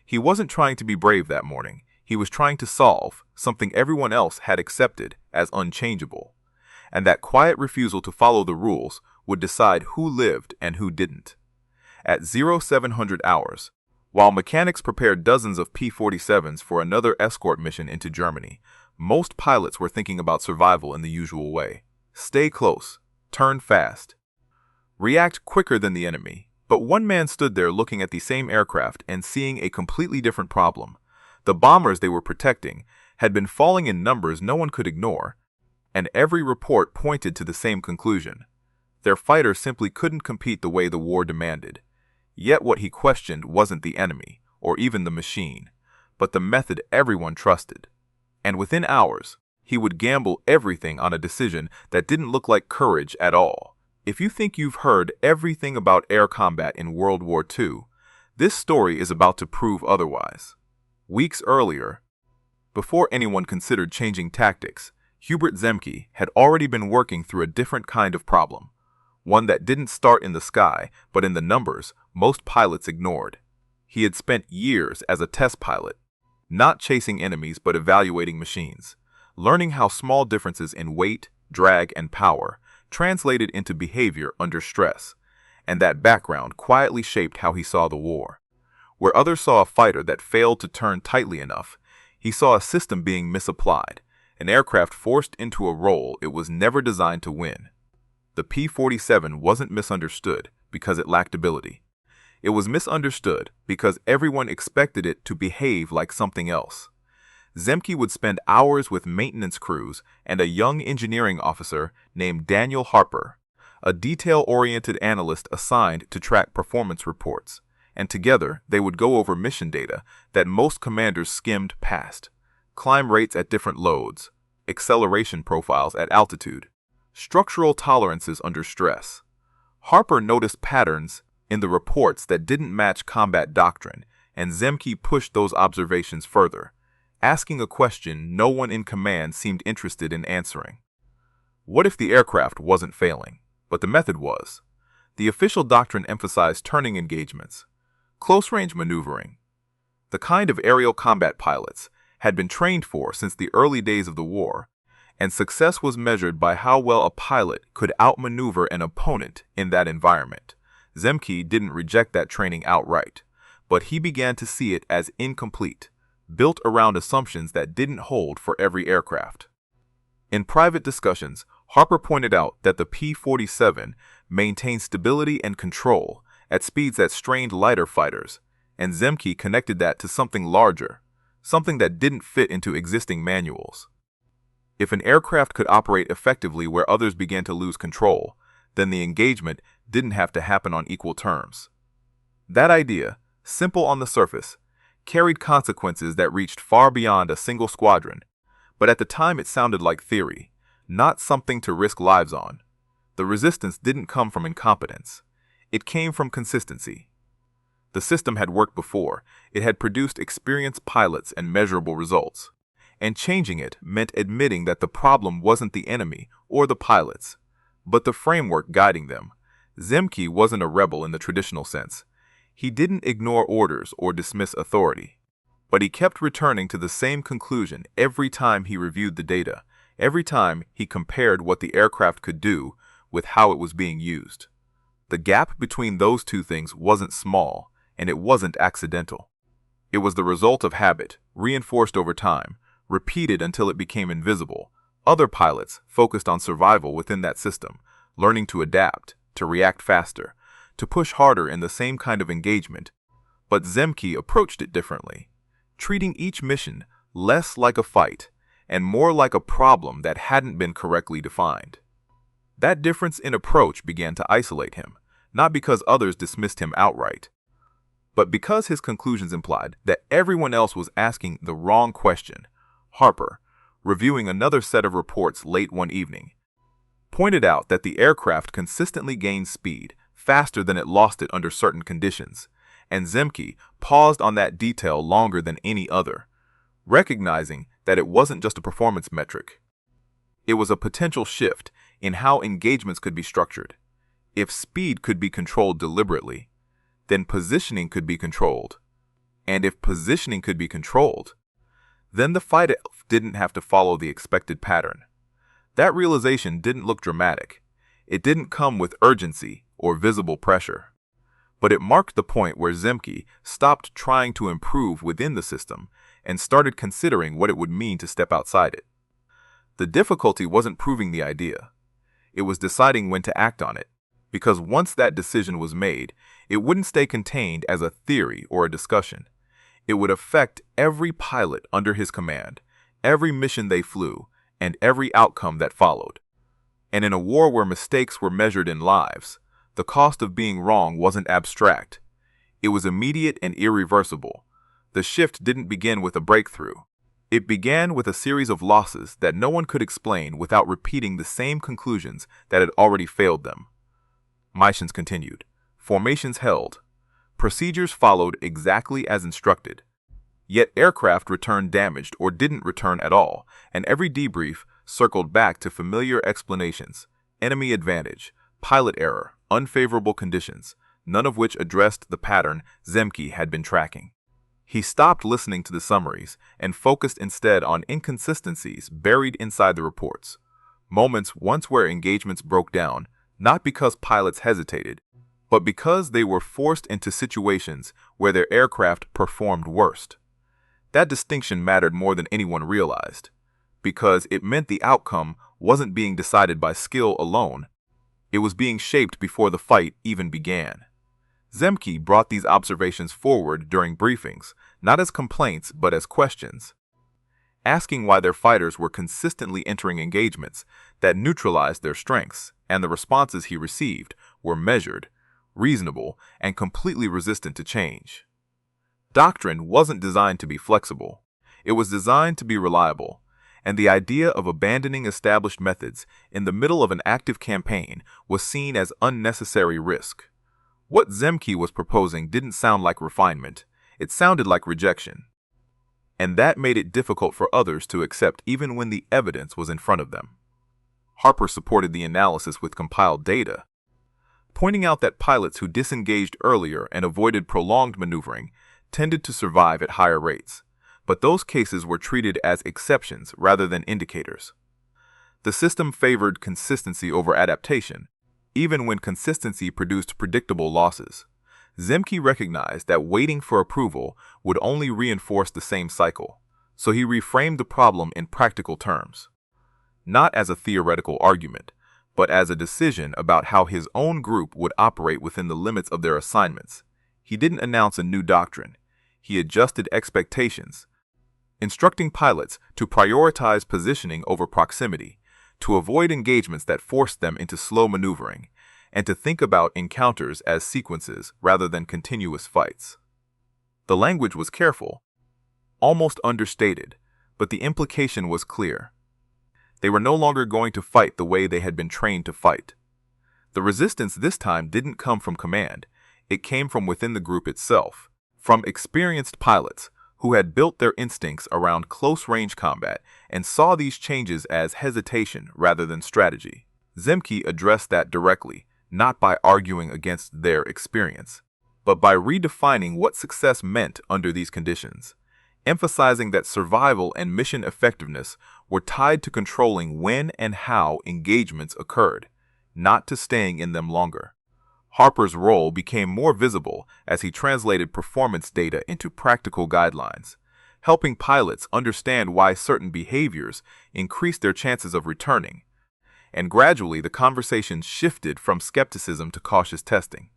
He wasn't trying to be brave that morning. He was trying to solve something everyone else had accepted as unchangeable. And that quiet refusal to follow the rules would decide who lived and who didn't. At 0700 hours, while mechanics prepared dozens of P-47s for another escort mission into Germany, most pilots were thinking about survival in the usual way. Stay close, turn fast, react quicker than the enemy. But one man stood there looking at the same aircraft and seeing a completely different problem. The bombers they were protecting had been falling in numbers no one could ignore, and every report pointed to the same conclusion. Their fighters simply couldn't compete the way the war demanded. Yet what he questioned wasn't the enemy, or even the machine, but the method everyone trusted. And within hours, he would gamble everything on a decision that didn't look like courage at all. If you think you've heard everything about air combat in World War II, this story is about to prove otherwise. Weeks earlier, before anyone considered changing tactics, Rewrote Zemke had already been working through a different kind of problem, one that didn't start in the sky, but in the numbers most pilots ignored. He had spent years as a test pilot, not chasing enemies but evaluating machines, learning how small differences in weight, drag, and power translated into behavior under stress, and that background quietly shaped how he saw the war. Where others saw a fighter that failed to turn tightly enough, he saw a system being misapplied, an aircraft forced into a role it was never designed to win. The P-47 wasn't misunderstood because it lacked ability. It was misunderstood because everyone expected it to behave like something else. Zemke would spend hours with maintenance crews and a young engineering officer named Daniel Harper, a detail-oriented analyst assigned to track performance reports, and together they would go over mission data that most commanders skimmed past: climb rates at different loads, acceleration profiles at altitude, structural tolerances under stress. Harper noticed patterns in the reports that didn't match combat doctrine, and Zemke pushed those observations further, asking a question no one in command seemed interested in answering. What if the aircraft wasn't failing, but the method was? The official doctrine emphasized turning engagements, close-range maneuvering, the kind of aerial combat pilots had been trained for since the early days of the war, and success was measured by how well a pilot could outmaneuver an opponent in that environment. Zemke didn't reject that training outright, but he began to see it as incomplete, built around assumptions that didn't hold for every aircraft. In private discussions, Harper pointed out that the P-47 maintained stability and control at speeds that strained lighter fighters, and Zemke connected that to something larger, something that didn't fit into existing manuals. If an aircraft could operate effectively where others began to lose control, then the engagement didn't have to happen on equal terms. That idea, simple on the surface, carried consequences that reached far beyond a single squadron, but at the time it sounded like theory, not something to risk lives on. The resistance didn't come from incompetence. It came from consistency. The system had worked before. It had produced experienced pilots and measurable results. And changing it meant admitting that the problem wasn't the enemy or the pilots, but the framework guiding them. Zemke wasn't a rebel in the traditional sense. He didn't ignore orders or dismiss authority, but he kept returning to the same conclusion every time he reviewed the data, every time he compared what the aircraft could do with how it was being used. The gap between those two things wasn't small, and it wasn't accidental. It was the result of habit, reinforced over time, repeated until it became invisible. Other pilots focused on survival within that system, learning to adapt, to react faster, to push harder in the same kind of engagement. But Zemke approached it differently, treating each mission less like a fight and more like a problem that hadn't been correctly defined. That difference in approach began to isolate him, not because others dismissed him outright, but because his conclusions implied that everyone else was asking the wrong question. Harper, reviewing another set of reports late one evening, pointed out that the aircraft consistently gained speed faster than it lost it under certain conditions, and Zemke paused on that detail longer than any other, recognizing that it wasn't just a performance metric. It was a potential shift in how engagements could be structured. If speed could be controlled deliberately, then positioning could be controlled. And if positioning could be controlled, then the fight didn't have to follow the expected pattern. That realization didn't look dramatic. It didn't come with urgency or visible pressure. But it marked the point where Zemke stopped trying to improve within the system and started considering what it would mean to step outside it. The difficulty wasn't proving the idea. It was deciding when to act on it, because once that decision was made, it wouldn't stay contained as a theory or a discussion. It would affect every pilot under his command, every mission they flew, and every outcome that followed. And in a war where mistakes were measured in lives, the cost of being wrong wasn't abstract. It was immediate and irreversible. The shift didn't begin with a breakthrough. It began with a series of losses that no one could explain without repeating the same conclusions that had already failed them. Missions continued. Formations held. Procedures followed exactly as instructed. Yet aircraft returned damaged or didn't return at all, and every debrief circled back to familiar explanations: enemy advantage, pilot error, unfavorable conditions, none of which addressed the pattern Zemke had been tracking. He stopped listening to the summaries and focused instead on inconsistencies buried inside the reports. Moments once where engagements broke down, not because pilots hesitated, but because they were forced into situations where their aircraft performed worst. That distinction mattered more than anyone realized, because it meant the outcome wasn't being decided by skill alone. It was being shaped before the fight even began. Zemke brought these observations forward during briefings, not as complaints but as questions, asking why their fighters were consistently entering engagements that neutralized their strengths, and the responses he received were measured, reasonable, and completely resistant to change. Doctrine wasn't designed to be flexible. It was designed to be reliable, and the idea of abandoning established methods in the middle of an active campaign was seen as unnecessary risk. What Zemke was proposing didn't sound like refinement. It sounded like rejection. And that made it difficult for others to accept even when the evidence was in front of them. Harper supported the analysis with compiled data, pointing out that pilots who disengaged earlier and avoided prolonged maneuvering tended to survive at higher rates, but those cases were treated as exceptions rather than indicators. The system favored consistency over adaptation, even when consistency produced predictable losses. Zemke recognized that waiting for approval would only reinforce the same cycle, so he reframed the problem in practical terms. Not as a theoretical argument, but as a decision about how his own group would operate within the limits of their assignments. He didn't announce a new doctrine. He adjusted expectations, instructing pilots to prioritize positioning over proximity, to avoid engagements that forced them into slow maneuvering, and to think about encounters as sequences rather than continuous fights. The language was careful, almost understated, but the implication was clear. They were no longer going to fight the way they had been trained to fight. The resistance this time didn't come from command. It came from within the group itself, from experienced pilots who had built their instincts around close-range combat and saw these changes as hesitation rather than strategy. Zemke addressed that directly, not by arguing against their experience, but by redefining what success meant under these conditions, emphasizing that survival and mission effectiveness were tied to controlling when and how engagements occurred, not to staying in them longer. Harper's role became more visible as he translated performance data into practical guidelines, helping pilots understand why certain behaviors increased their chances of returning. And gradually the conversation shifted from skepticism to cautious testing.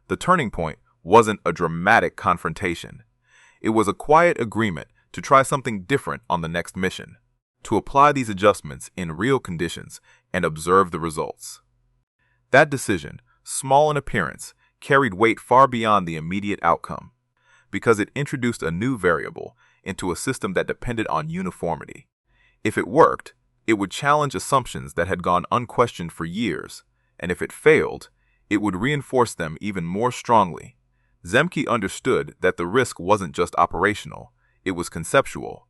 The turning point wasn't a dramatic confrontation. It was a quiet agreement to try something different on the next mission, to apply these adjustments in real conditions and observe the results. That decision, small in appearance, carried weight far beyond the immediate outcome, because it introduced a new variable into a system that depended on uniformity. If it worked, it would challenge assumptions that had gone unquestioned for years, and if it failed, it would reinforce them even more strongly. Zemke understood that the risk wasn't just operational, it was conceptual,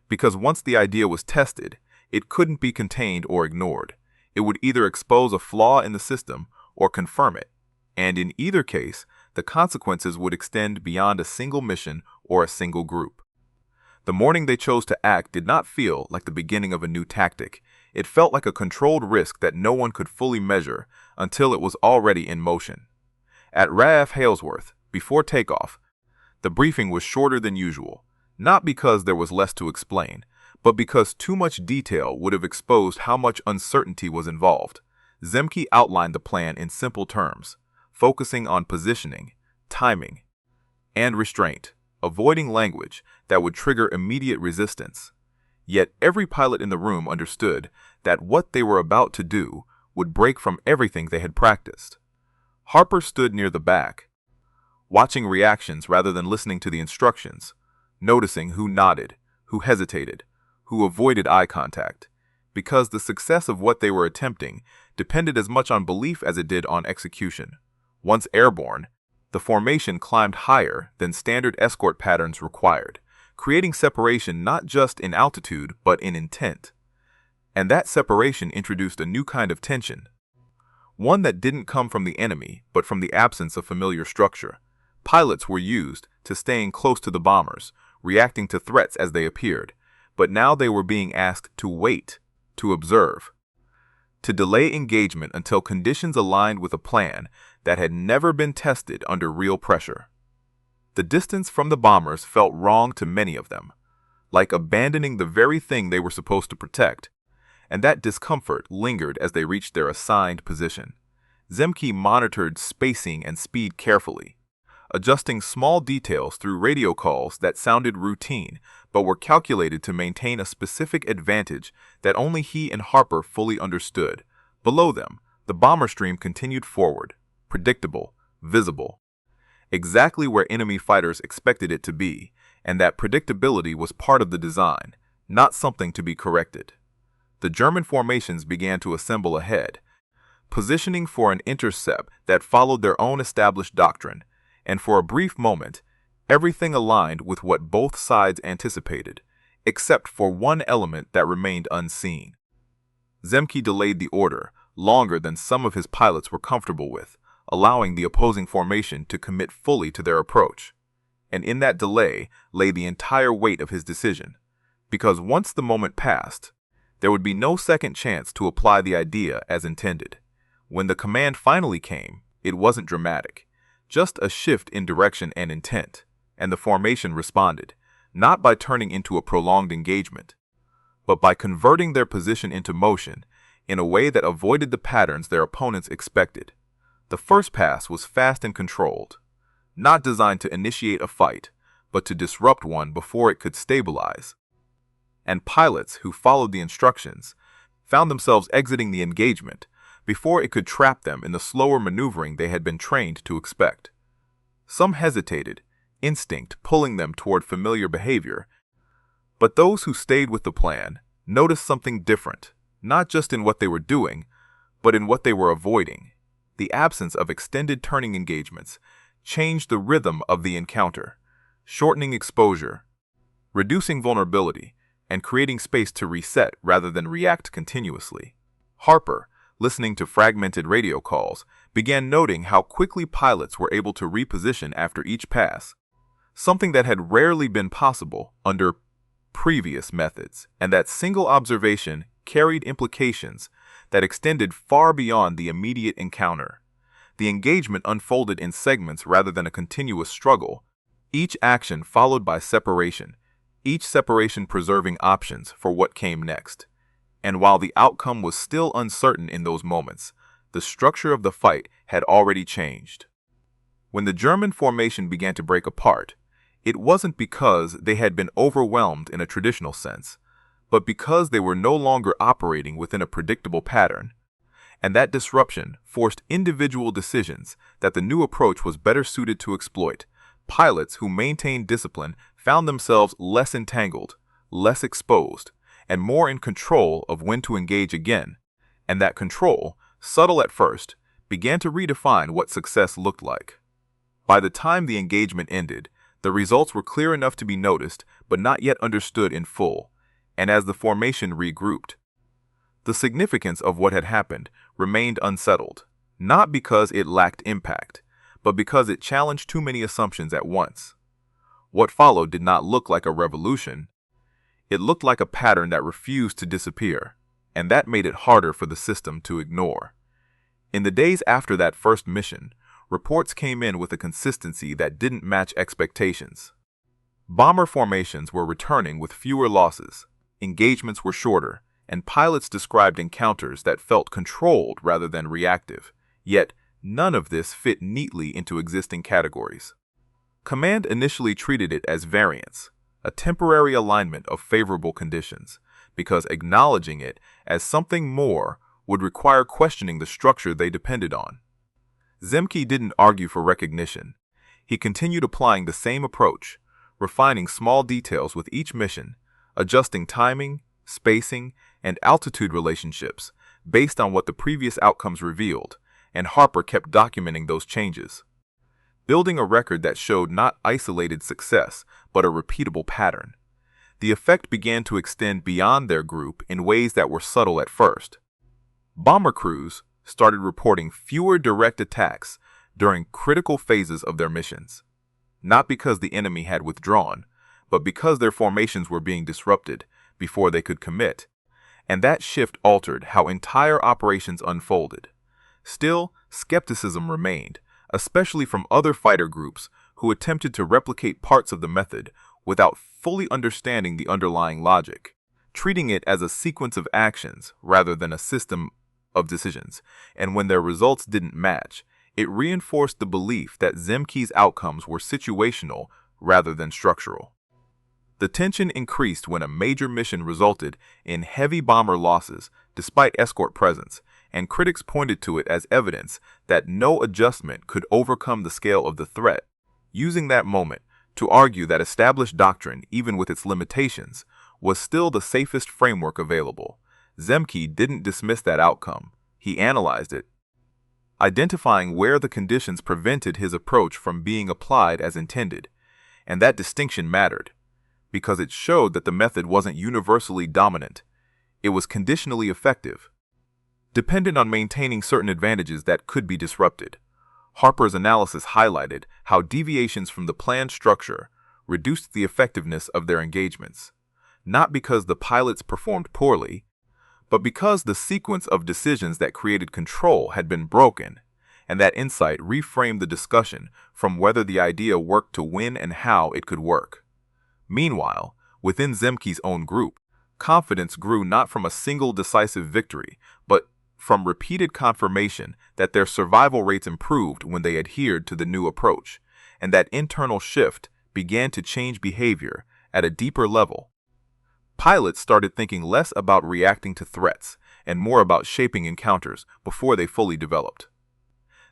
because once the idea was tested, it couldn't be contained or ignored. It would either expose a flaw in the system or confirm it, and in either case, the consequences would extend beyond a single mission or a single group. The morning they chose to act did not feel like the beginning of a new tactic. It felt like a controlled risk that no one could fully measure until it was already in motion. At RAF Halesworth, before takeoff, the briefing was shorter than usual, not because there was less to explain, but because too much detail would have exposed how much uncertainty was involved. Zemke outlined the plan in simple terms, focusing on positioning, timing, and restraint, avoiding language that would trigger immediate resistance. Yet every pilot in the room understood that what they were about to do would break from everything they had practiced. Harper stood near the back, watching reactions rather than listening to the instructions, noticing who nodded, who hesitated, who avoided eye contact, because the success of what they were attempting depended as much on belief as it did on execution. Once airborne, the formation climbed higher than standard escort patterns required, creating separation not just in altitude but in intent. And that separation introduced a new kind of tension, one that didn't come from the enemy but from the absence of familiar structure. Pilots were used to staying close to the bombers, reacting to threats as they appeared, but now they were being asked to wait, to observe, to delay engagement until conditions aligned with a plan that had never been tested under real pressure. The distance from the bombers felt wrong to many of them, like abandoning the very thing they were supposed to protect, and that discomfort lingered as they reached their assigned position. Zemke monitored spacing and speed carefully, adjusting small details through radio calls that sounded routine but were calculated to maintain a specific advantage that only he and Harper fully understood. Below them, the bomber stream continued forward, predictable, visible, exactly where enemy fighters expected it to be, and that predictability was part of the design, not something to be corrected. The German formations began to assemble ahead, positioning for an intercept that followed their own established doctrine, and for a brief moment, everything aligned with what both sides anticipated, except for one element that remained unseen. Zemke delayed the order longer than some of his pilots were comfortable with, allowing the opposing formation to commit fully to their approach. And in that delay lay the entire weight of his decision, because once the moment passed, there would be no second chance to apply the idea as intended. When the command finally came, it wasn't dramatic, just a shift in direction and intent, and the formation responded, not by turning into a prolonged engagement, but by converting their position into motion in a way that avoided the patterns their opponents expected. The first pass was fast and controlled, not designed to initiate a fight, but to disrupt one before it could stabilize. And pilots who followed the instructions found themselves exiting the engagement before it could trap them in the slower maneuvering they had been trained to expect. Some hesitated, instinct pulling them toward familiar behavior, but those who stayed with the plan noticed something different, not just in what they were doing, but in what they were avoiding. The absence of extended turning engagements changed the rhythm of the encounter, shortening exposure, reducing vulnerability, and creating space to reset rather than react continuously. Harper, listening to fragmented radio calls, began noting how quickly pilots were able to reposition after each pass, something that had rarely been possible under previous methods, and that single observation carried implications that extended far beyond the immediate encounter. The engagement unfolded in segments rather than a continuous struggle, each action followed by separation, each separation preserving options for what came next. And while the outcome was still uncertain in those moments, the structure of the fight had already changed. When the German formation began to break apart, it wasn't because they had been overwhelmed in a traditional sense, but because they were no longer operating within a predictable pattern. And that disruption forced individual decisions that the new approach was better suited to exploit. Pilots who maintained discipline found themselves less entangled, less exposed, and more in control of when to engage again. And that control, subtle at first, began to redefine what success looked like. By the time the engagement ended, the results were clear enough to be noticed, but not yet understood in full. And as the formation regrouped, the significance of what had happened remained unsettled, not because it lacked impact, but because it challenged too many assumptions at once. What followed did not look like a revolution. It looked like a pattern that refused to disappear, and that made it harder for the system to ignore. In the days after that first mission, reports came in with a consistency that didn't match expectations. Bomber formations were returning with fewer losses, engagements were shorter, and pilots described encounters that felt controlled rather than reactive. Yet, none of this fit neatly into existing categories. Command initially treated it as variance, a temporary alignment of favorable conditions, because acknowledging it as something more would require questioning the structure they depended on. Zemke didn't argue for recognition. He continued applying the same approach, refining small details with each mission, adjusting timing, spacing, and altitude relationships based on what the previous outcomes revealed, and Harper kept documenting those changes, building a record that showed not isolated success, but a repeatable pattern. The effect began to extend beyond their group in ways that were subtle at first. Bomber crews started reporting fewer direct attacks during critical phases of their missions, not because the enemy had withdrawn, but because their formations were being disrupted before they could commit, and that shift altered how entire operations unfolded. Still, skepticism remained, especially from other fighter groups who attempted to replicate parts of the method without fully understanding the underlying logic, treating it as a sequence of actions rather than a system of decisions. And when their results didn't match, it reinforced the belief that Zemke's outcomes were situational rather than structural. The tension increased when a major mission resulted in heavy bomber losses despite escort presence, and critics pointed to it as evidence that no adjustment could overcome the scale of the threat, using that moment to argue that established doctrine, even with its limitations, was still the safest framework available. Zemke didn't dismiss that outcome. He analyzed it, identifying where the conditions prevented his approach from being applied as intended. And that distinction mattered, because it showed that the method wasn't universally dominant. It was conditionally effective, dependent on maintaining certain advantages that could be disrupted. Harper's analysis highlighted how deviations from the planned structure reduced the effectiveness of their engagements, not because the pilots performed poorly, but because the sequence of decisions that created control had been broken, and that insight reframed the discussion from whether the idea worked to win and how it could work. Meanwhile, within Zemke's own group, confidence grew not from a single decisive victory, but from repeated confirmation that their survival rates improved when they adhered to the new approach, and that internal shift began to change behavior at a deeper level. Pilots started thinking less about reacting to threats and more about shaping encounters before they fully developed.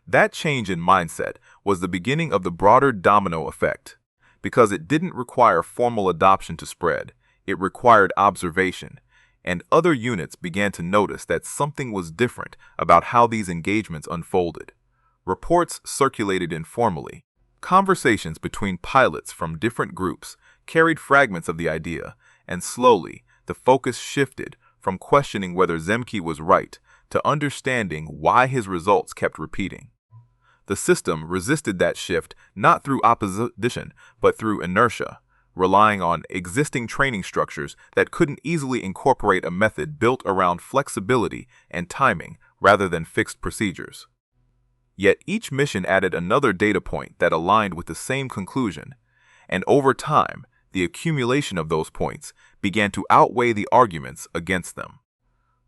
That change in mindset was the beginning of the broader domino effect, because it didn't require formal adoption to spread. It required observation, and other units began to notice that something was different about how these engagements unfolded. Reports circulated informally. Conversations between pilots from different groups carried fragments of the idea, and slowly the focus shifted from questioning whether Zemke was right to understanding why his results kept repeating. The system resisted that shift not through opposition, but through inertia, relying on existing training structures that couldn't easily incorporate a method built around flexibility and timing rather than fixed procedures. Yet each mission added another data point that aligned with the same conclusion, and over time, the accumulation of those points began to outweigh the arguments against them.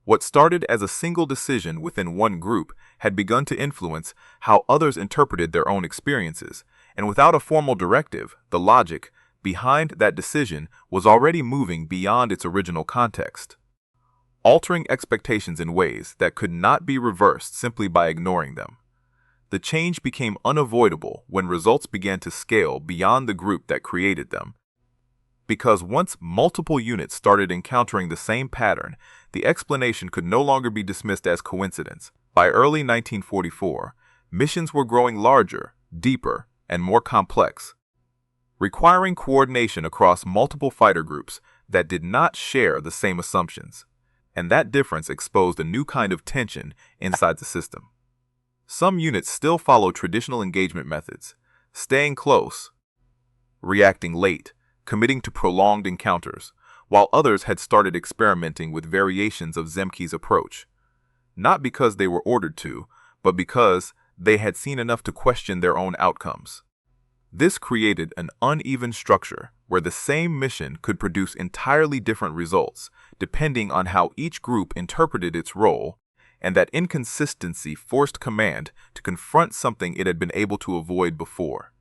What started as a single decision within one group had begun to influence how others interpreted their own experiences, and without a formal directive, the logic behind that decision was already moving beyond its original context, altering expectations in ways that could not be reversed simply by ignoring them. The change became unavoidable when results began to scale beyond the group that created them, because once multiple units started encountering the same pattern, the explanation could no longer be dismissed as coincidence. By early 1944, missions were growing larger, deeper, and more complex, requiring coordination across multiple fighter groups that did not share the same assumptions, and that difference exposed a new kind of tension inside the system. Some units still follow traditional engagement methods, staying close, reacting late, committing to prolonged encounters, while others had started experimenting with variations of Zemke's approach, not because they were ordered to, but because they had seen enough to question their own outcomes. This created an uneven structure where the same mission could produce entirely different results depending on how each group interpreted its role, and that inconsistency forced command to confront something it had been able to avoid before.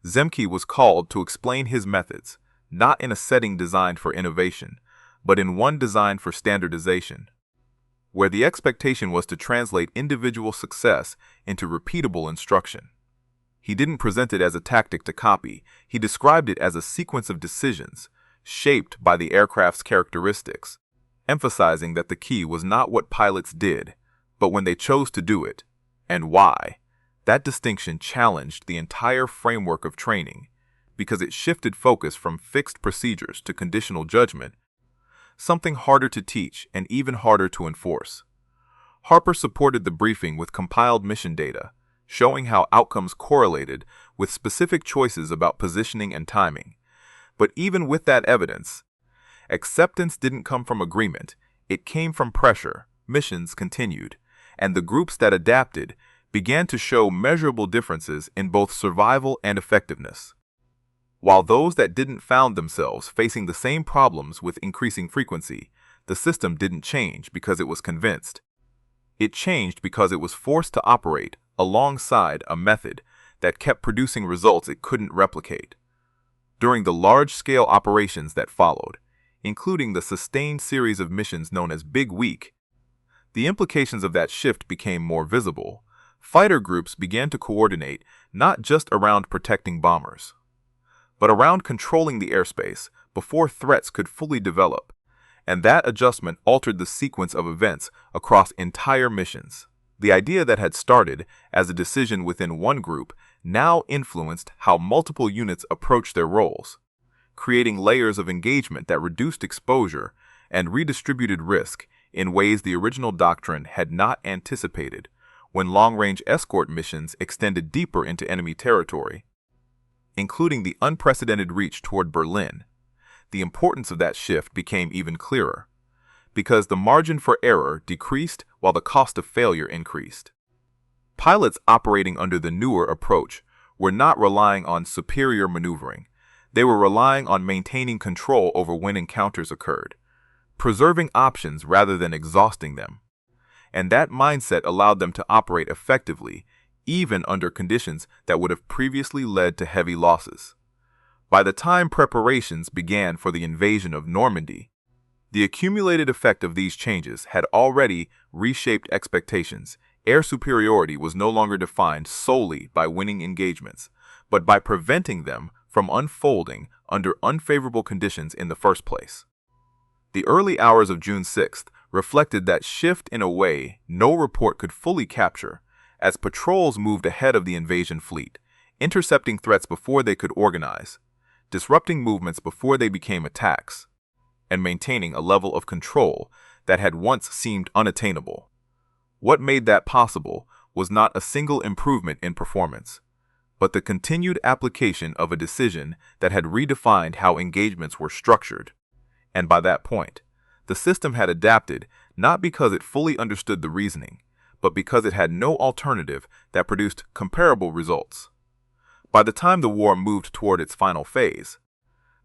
Zemke was called to explain his methods, not in a setting designed for innovation, but in one designed for standardization, where the expectation was to translate individual success into repeatable instruction. He didn't present it as a tactic to copy, he described it as a sequence of decisions, shaped by the aircraft's characteristics, emphasizing that the key was not what pilots did, but when they chose to do it, and why. That distinction challenged the entire framework of training, because it shifted focus from fixed procedures to conditional judgment, something harder to teach and even harder to enforce. Harper supported the briefing with compiled mission data, showing how outcomes correlated with specific choices about positioning and timing. But even with that evidence, acceptance didn't come from agreement, it came from pressure. Missions continued, and the groups that adapted began to show measurable differences in both survival and effectiveness, while those that didn't found themselves facing the same problems with increasing frequency. The system didn't change because it was convinced. It changed because it was forced to operate alongside a method that kept producing results it couldn't replicate. During the large-scale operations that followed, including the sustained series of missions known as Big Week, the implications of that shift became more visible. Fighter groups began to coordinate not just around protecting bombers, but around controlling the airspace before threats could fully develop, and that adjustment altered the sequence of events across entire missions. The idea that had started as a decision within one group now influenced how multiple units approached their roles, creating layers of engagement that reduced exposure and redistributed risk in ways the original doctrine had not anticipated. When long-range escort missions extended deeper into enemy territory, including the unprecedented reach toward Berlin, the importance of that shift became even clearer, because the margin for error decreased while the cost of failure increased. Pilots operating under the newer approach were not relying on superior maneuvering, they were relying on maintaining control over when encounters occurred, preserving options rather than exhausting them. And that mindset allowed them to operate effectively, even under conditions that would have previously led to heavy losses. By the time preparations began for the invasion of Normandy, the accumulated effect of these changes had already reshaped expectations. Air superiority was no longer defined solely by winning engagements, but by preventing them from unfolding under unfavorable conditions in the first place. The early hours of June 6th reflected that shift in a way no report could fully capture, as patrols moved ahead of the invasion fleet, intercepting threats before they could organize, disrupting movements before they became attacks, and maintaining a level of control that had once seemed unattainable. What made that possible was not a single improvement in performance, but the continued application of a decision that had redefined how engagements were structured. And by that point, the system had adapted not because it fully understood the reasoning, but because it had no alternative that produced comparable results. By the time the war moved toward its final phase,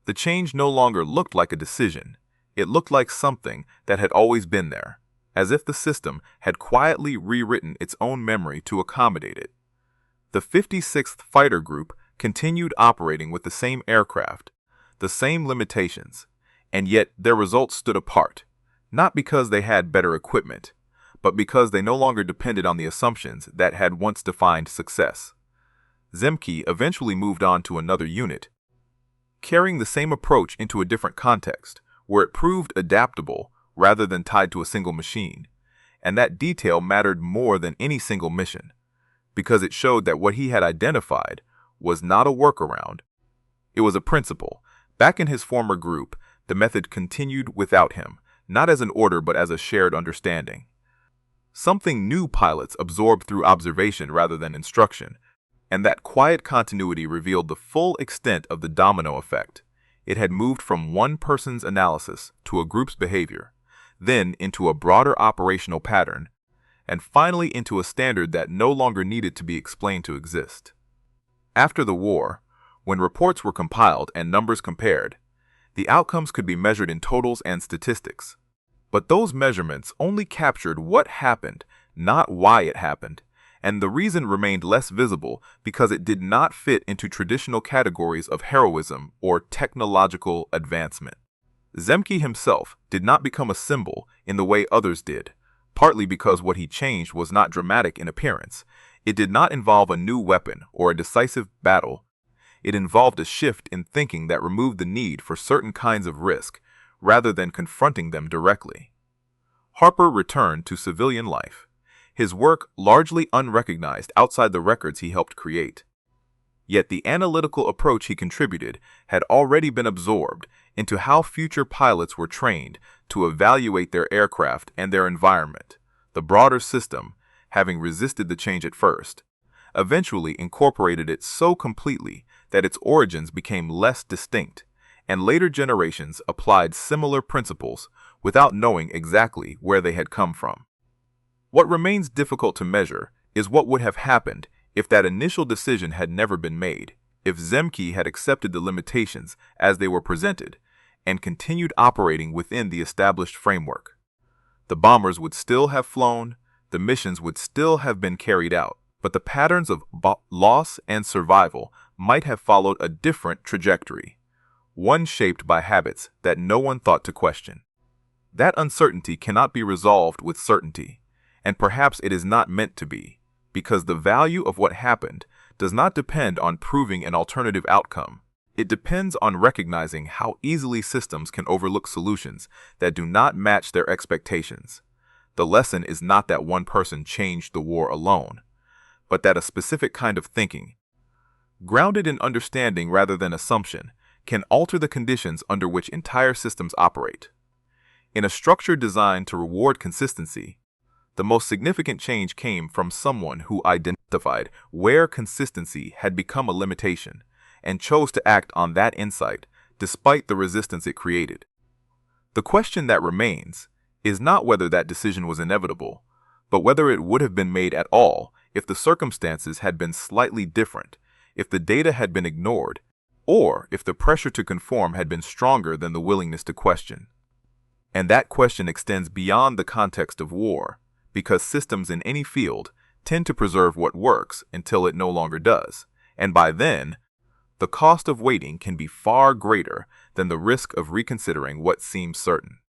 the change no longer looked like a decision. It looked like something that had always been there, as if the system had quietly rewritten its own memory to accommodate it. The 56th Fighter Group continued operating with the same aircraft, the same limitations, and yet their results stood apart, not because they had better equipment, but because they no longer depended on the assumptions that had once defined success. Zemke eventually moved on to another unit, carrying the same approach into a different context, where it proved adaptable rather than tied to a single machine, and that detail mattered more than any single mission, because it showed that what he had identified was not a workaround, it was a principle. Back in his former group, the method continued without him, not as an order but as a shared understanding. something new pilots absorbed through observation rather than instruction, and that quiet continuity revealed the full extent of the domino effect. It had moved from one person's analysis to a group's behavior, then into a broader operational pattern, and finally into a standard that no longer needed to be explained to exist. After the war, when reports were compiled and numbers compared, the outcomes could be measured in totals and statistics. But those measurements only captured what happened, not why it happened, and the reason remained less visible because it did not fit into traditional categories of heroism or technological advancement. Zemke himself did not become a symbol in the way others did, partly because what he changed was not dramatic in appearance. It did not involve a new weapon or a decisive battle. It involved a shift in thinking that removed the need for certain kinds of risk, rather than confronting them directly. Harper returned to civilian life, his work largely unrecognized outside the records he helped create. Yet the analytical approach he contributed had already been absorbed into how future pilots were trained to evaluate their aircraft and their environment. The broader system, having resisted the change at first, eventually incorporated it so completely that its origins became less distinct, and later generations applied similar principles without knowing exactly where they had come from. What remains difficult to measure is what would have happened if that initial decision had never been made, if Zemke had accepted the limitations as they were presented and continued operating within the established framework. The bombers would still have flown, the missions would still have been carried out, but the patterns of loss and survival might have followed a different trajectory, one shaped by habits that no one thought to question. That uncertainty cannot be resolved with certainty, and perhaps it is not meant to be, because the value of what happened does not depend on proving an alternative outcome. It depends on recognizing how easily systems can overlook solutions that do not match their expectations. The lesson is not that one person changed the war alone, but that a specific kind of thinking, grounded in understanding rather than assumption, can alter the conditions under which entire systems operate. In a structure designed to reward consistency, the most significant change came from someone who identified where consistency had become a limitation and chose to act on that insight despite the resistance it created. The question that remains is not whether that decision was inevitable, but whether it would have been made at all if the circumstances had been slightly different, if the data had been ignored, or if the pressure to conform had been stronger than the willingness to question. And that question extends beyond the context of war, because systems in any field tend to preserve what works until it no longer does, and by then, the cost of waiting can be far greater than the risk of reconsidering what seems certain.